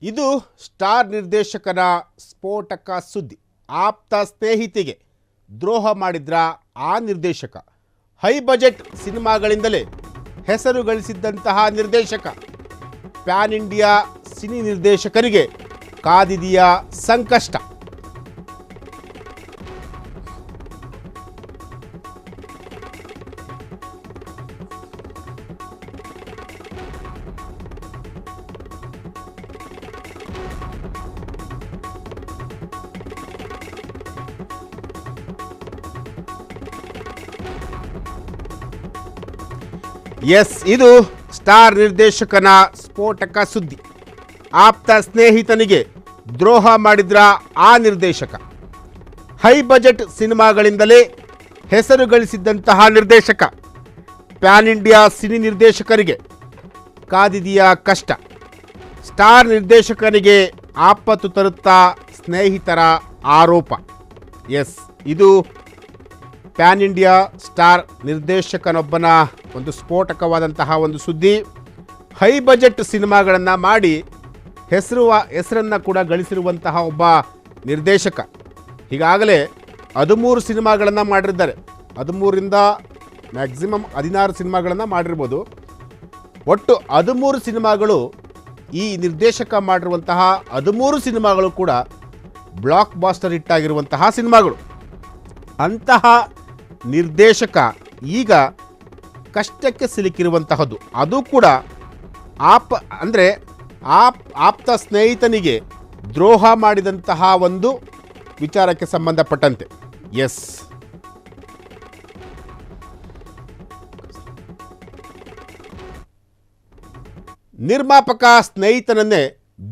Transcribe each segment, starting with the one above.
ಇದು ಸ್ಟಾರ್ ನಿರ್ದೇಶಕನ ಸ್ಫೋಟಕ ಸುದ್ದಿ. ಆಪ್ತ ಸ್ನೇಹಿತಿಗೆ ದ್ರೋಹ ಮಾಡಿದ್ರ ಆ ನಿರ್ದೇಶಕ. ಹೈ ಬಜೆಟ್ ಸಿನಿಮಾಗಳಿಂದಲೇ ಹೆಸರು ಗಳಿಸಿದ್ದಂತಹ ನಿರ್ದೇಶಕ. ಪ್ಯಾನ್ ಇಂಡಿಯಾ ಸಿನಿ ನಿರ್ದೇಶಕರಿಗೆ ಕಾದಿದೆಯಾ ಸಂಕಷ್ಟ. ಎಸ್, ಇದು ಸ್ಟಾರ್ ನಿರ್ದೇಶಕನ ಸ್ಫೋಟಕ ಸುದ್ದಿ. ಆಪ್ತ ಸ್ನೇಹಿತನಿಗೆ ದ್ರೋಹ ಮಾಡಿದ್ರ ಆ ನಿರ್ದೇಶಕ. ಹೈ ಬಜೆಟ್ ಸಿನಿಮಾಗಳಿಂದಲೇ ಹೆಸರು ಗಳಿಸಿದ್ದಂತಹ ನಿರ್ದೇಶಕ. ಪ್ಯಾನ್ ಇಂಡಿಯಾ ಸಿನಿ ನಿರ್ದೇಶಕರಿಗೆ ಕಾದಿದೆಯಾ ಕಷ್ಟ. ಸ್ಟಾರ್ ನಿರ್ದೇಶಕನಿಗೆ ಆಪತ್ತು ತರುತ್ತಾ ಸ್ನೇಹಿತರ ಆರೋಪ. ಎಸ್, ಇದು ಪ್ಯಾನ್ ಇಂಡಿಯಾ ಸ್ಟಾರ್ ನಿರ್ದೇಶಕನೊಬ್ಬನ ಸ್ಫೋಟಕವಾದಂತಹ ಒಂದು ಸುದ್ದಿ. ಹೈ ಬಜೆಟ್ ಸಿನಿಮಾಗಳನ್ನು ಮಾಡಿ ಹೆಸರನ್ನು ಕೂಡ ಗಳಿಸಿರುವಂತಹ ಒಬ್ಬ ನಿರ್ದೇಶಕ. ಈಗಾಗಲೇ 13 ಸಿನಿಮಾಗಳನ್ನು ಮಾಡಿದ್ದಾರೆ. 13ರಿಂದ ಮ್ಯಾಕ್ಸಿಮಮ್ 16 ಸಿನಿಮಾಗಳನ್ನು ಮಾಡಿರ್ಬೋದು. ಒಟ್ಟು 13 ಸಿನಿಮಾಗಳು, ಈ ನಿರ್ದೇಶಕ ಮಾಡಿರುವಂತಹ 13 ಸಿನಿಮಾಗಳು ಕೂಡ ಬ್ಲಾಕ್ ಬಾಸ್ಟರ್ ಹಿಟ್ ಆಗಿರುವಂತಹ ಸಿನಿಮಾಗಳು. ಅಂತಹ ನಿರ್ದೇಶಕ ಈಗ ಕಷ್ಟಕ್ಕೆ ಸಿಲುಕಿರುವಂತಹದ್ದು. ಅದು ಕೂಡ ಆಪ್ತ ಸ್ನೇಹಿತನಿಗೆ ದ್ರೋಹ ಮಾಡಿದಂತಹ ಒಂದು ವಿಚಾರಕ್ಕೆ ಸಂಬಂಧಪಟ್ಟಂತೆ. ಎಸ್, ನಿರ್ಮಾಪಕ ಸ್ನೇಹಿತನನ್ನೇ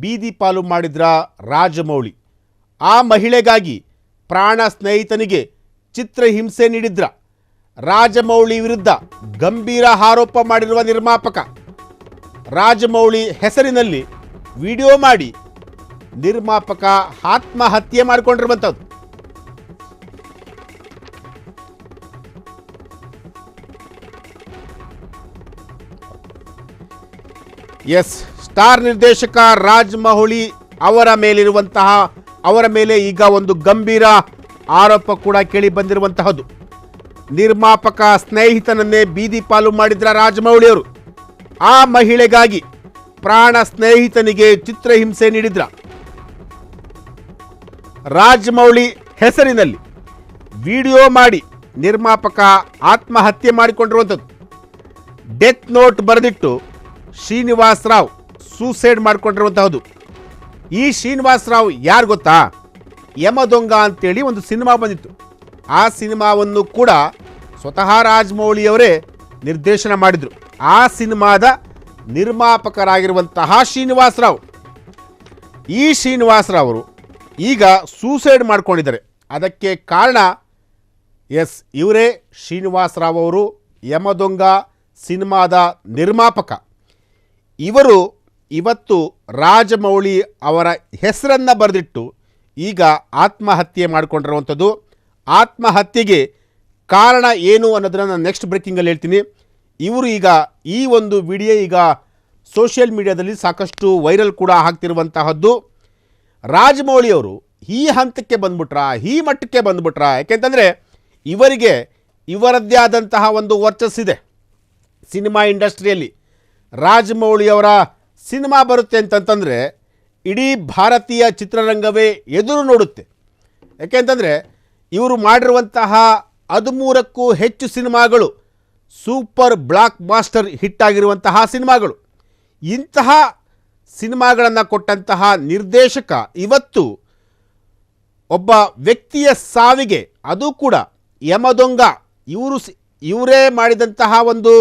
ಬೀದಿ ಪಾಲು ಮಾಡಿದ್ರ ರಾಜಮೌಳಿ. ಆ ಮಹಿಳೆಗಾಗಿ ಪ್ರಾಣ ಸ್ನೇಹಿತನಿಗೆ ಚಿತ್ರಹಿಂಸೆ ನೀಡಿದ್ರ. ರಾಜಮೌಳಿ ವಿರುದ್ಧ ಗಂಭೀರ ಆರೋಪ ಮಾಡಿರುವ ನಿರ್ಮಾಪಕ. ರಾಜಮೌಳಿ ಹೆಸರಿನಲ್ಲಿ ವಿಡಿಯೋ ಮಾಡಿ ನಿರ್ಮಾಪಕ ಆತ್ಮಹತ್ಯೆ ಮಾಡಿಕೊಂಡಿರುವಂಥದ್ದು. ಎಸ್, ಸ್ಟಾರ್ ನಿರ್ದೇಶಕ ರಾಜಮೌಳಿ ಅವರ ಮೇಲೆ ಈಗ ಒಂದು ಗಂಭೀರ ಆರೋಪ ಕೂಡ ಕೇಳಿ ಬಂದಿರುವಂತಹದ್ದು. ನಿರ್ಮಾಪಕ ಸ್ನೇಹಿತನನ್ನೇ ಬೀದಿ ಪಾಲು ಮಾಡಿದ್ರ ರಾಜಮೌಳಿ ಅವರು. ಆ ಮಹಿಳೆಗಾಗಿ ಪ್ರಾಣ ಸ್ನೇಹಿತನಿಗೆ ಚಿತ್ರಹಿಂಸೆ ನೀಡಿದ್ರ. ರಾಜಮೌಳಿ ಹೆಸರಿನಲ್ಲಿ ವಿಡಿಯೋ ಮಾಡಿ ನಿರ್ಮಾಪಕ ಆತ್ಮಹತ್ಯೆ ಮಾಡಿಕೊಂಡಿರುವಂಥದ್ದು. ಡೆತ್ ನೋಟ್ ಬರೆದಿಟ್ಟು ಶ್ರೀನಿವಾಸ್ ರಾವ್ ಸೂಸೈಡ್ ಮಾಡಿಕೊಂಡಿರುವಂತಹದ್ದು. ಈ ಶ್ರೀನಿವಾಸ್ ರಾವ್ ಯಾರು ಗೊತ್ತಾ? ಯಮದೊಂಗ ಅಂತೇಳಿ ಒಂದು ಸಿನಿಮಾ ಬಂದಿತ್ತು. ಆ ಸಿನಿಮಾವನ್ನು ಕೂಡ ಸ್ವತಃ ರಾಜಮೌಳಿಯವರೇ ನಿರ್ದೇಶನ ಮಾಡಿದರು. ಆ ಸಿನಿಮಾದ ನಿರ್ಮಾಪಕರಾಗಿರುವಂತಹ ಶ್ರೀನಿವಾಸ್ ರಾವ್. ಈ ಶ್ರೀನಿವಾಸ್ ರಾವ್ ಅವರು ಈಗ ಸೂಸೈಡ್ ಮಾಡ್ಕೊಂಡಿದ್ದಾರೆ. ಅದಕ್ಕೆ ಕಾರಣ ಇವರೇ ಶ್ರೀನಿವಾಸ್ ರಾವ್ ಅವರು, ಯಮದೊಂಗ ಸಿನಿಮಾದ ನಿರ್ಮಾಪಕ. ಇವರು ಇವತ್ತು ರಾಜಮೌಳಿ ಅವರ ಹೆಸರನ್ನು ಬರೆದಿಟ್ಟು ಈಗ ಆತ್ಮಹತ್ಯೆ ಮಾಡಿಕೊಂಡಿರುವಂಥದ್ದು. ಆತ್ಮಹತ್ಯೆಗೆ ಕಾರಣ ಏನು ಅನ್ನೋದನ್ನು ನಾನು ನೆಕ್ಸ್ಟ್ ಬ್ರೇಕಿಂಗಲ್ಲಿ ಹೇಳ್ತೀನಿ. ಇವರು ಈಗ ಈ ಒಂದು ವಿಡಿಯೋ ಈಗ ಸೋಷಿಯಲ್ ಮೀಡಿಯಾದಲ್ಲಿ ಸಾಕಷ್ಟು ವೈರಲ್ ಕೂಡ ಆಗ್ತಿರುವಂತಹದ್ದು. ರಾಜಮೌಳಿಯವರು ಈ ಹಂತಕ್ಕೆ ಬಂದ್ಬಿಟ್ರಾ, ಈ ಮಟ್ಟಕ್ಕೆ ಬಂದ್ಬಿಟ್ರಾ? ಯಾಕೆಂತಂದರೆ ಇವರಿಗೆ ಇವರದ್ದೇ ಆದಂತಹ ಒಂದು ವರ್ಚಸ್ಸಿದೆ ಸಿನಿಮಾ ಇಂಡಸ್ಟ್ರಿಯಲ್ಲಿ. ರಾಜಮೌಳಿಯವರ ಸಿನಿಮಾ ಬರುತ್ತೆ ಅಂತಂತಂದರೆ ಇಡೀ ಭಾರತೀಯ ಚಿತ್ರರಂಗವೇ ಎದುರು ನೋಡುತ್ತೆ. ಯಾಕೆಂತಂದರೆ ಇವರು ಮಾಡಿರುವಂತಹ 13ಕ್ಕೂ ಹೆಚ್ಚು ಸಿನಿಮಾಗಳು ಸೂಪರ್ ಬ್ಲಾಕ್ ಬಾಸ್ಟರ್ ಹಿಟ್ ಆಗಿರುವಂತಹ ಸಿನಿಮಾಗಳು. ಇಂತಹ ಸಿನಿಮಾಗಳನ್ನು ಕೊಟ್ಟಂತಹ ನಿರ್ದೇಶಕ ಇವತ್ತು ಒಬ್ಬ ವ್ಯಕ್ತಿಯ ಸಾವಿಗೆ, ಅದು ಕೂಡ ಯಮದೊಂಗ ಇವರೇ ಮಾಡಿದಂತಹ ಒಂದು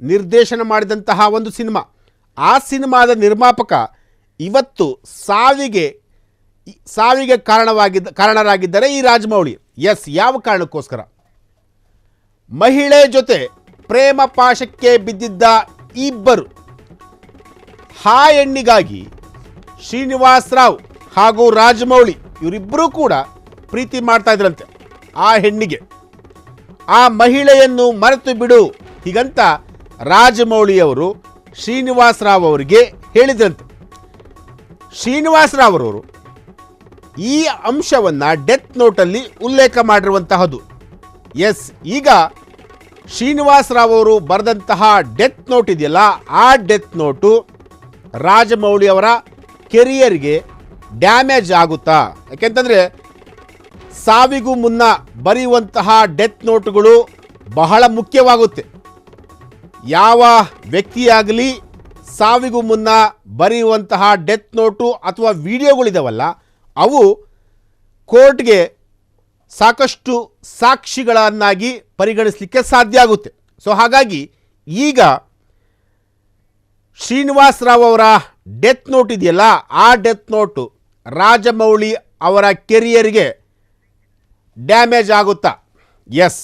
ನಿರ್ದೇಶನ ಮಾಡಿದಂತಹ ಒಂದು ಸಿನಿಮಾ, ಆ ಸಿನಿಮಾದ ನಿರ್ಮಾಪಕ ಇವತ್ತು ಸಾವಿಗೆ ಕಾರಣರಾಗಿದ್ದಾರೆ ಈ ರಾಜಮೌಳಿ. ಎಸ್, ಯಾವ ಕಾರಣಕ್ಕೋಸ್ಕರ? ಮಹಿಳೆ ಜೊತೆ ಪ್ರೇಮ ಪಾಶಕ್ಕೆ ಬಿದ್ದಿದ್ದ ಇಬ್ಬರು. ಆ ಹೆಣ್ಣಿಗಾಗಿ ಶ್ರೀನಿವಾಸ್ ರಾವ್ ಹಾಗೂ ರಾಜಮೌಳಿ ಇವರಿಬ್ಬರೂ ಕೂಡ ಪ್ರೀತಿ ಮಾಡ್ತಾ ಇದ್ರಂತೆ ಆ ಹೆಣ್ಣಿಗೆ. ಆ ಮಹಿಳೆಯನ್ನು ಮರೆತು ಬಿಡು ಹೀಗಂತ ರಾಜಮೌಳಿಯವರು ಶ್ರೀನಿವಾಸ್ ರಾವ್ ಅವರಿಗೆ ಹೇಳಿದ್ರಂತೆ. ಶ್ರೀನಿವಾಸ್ ರಾವ್ ಅವರು ಈ ಅಂಶವನ್ನು ಡೆತ್ ನೋಟಲ್ಲಿ ಉಲ್ಲೇಖ ಮಾಡಿರುವಂತಹದ್ದು. ಎಸ್, ಈಗ ಶ್ರೀನಿವಾಸ್ ರಾವ್ ಅವರು ಬರೆದಂತಹ ಡೆತ್ ನೋಟ್ ಇದೆಯಲ್ಲ, ಆ ಡೆತ್ ನೋಟು ರಾಜಮೌಳಿ ಅವರ ಕೆರಿಯರ್ಗೆ ಡ್ಯಾಮೇಜ್ ಆಗುತ್ತಾ? ಯಾಕೆಂತಂದರೆ ಸಾವಿಗೂ ಮುನ್ನ ಬರೆಯುವಂತಹ ಡೆತ್ ನೋಟುಗಳು ಬಹಳ ಮುಖ್ಯವಾಗುತ್ತೆ. ಯಾವ ವ್ಯಕ್ತಿಯಾಗಲಿ ಸಾವಿಗೂ ಮುನ್ನ ಬರೆಯುವಂತಹ ಡೆತ್ ನೋಟು ಅಥವಾ ವಿಡಿಯೋಗಳಿದಾವಲ್ಲ, ಅವು ಕೋರ್ಟ್ಗೆ ಸಾಕಷ್ಟು ಸಾಕ್ಷಿಗಳನ್ನಾಗಿ ಪರಿಗಣಿಸಲಿಕ್ಕೆ ಸಾಧ್ಯ ಆಗುತ್ತೆ. ಸೊ ಹಾಗಾಗಿ ಈಗ ಶ್ರೀನಿವಾಸ್ ರಾವ್ ಅವರ ಡೆತ್ ನೋಟ್ ಇದೆಯಲ್ಲ, ಆ ಡೆತ್ ನೋಟು ರಾಜಮೌಳಿ ಅವರ ಕೆರಿಯರ್ಗೆ ಡ್ಯಾಮೇಜ್ ಆಗುತ್ತಾ? ಎಸ್.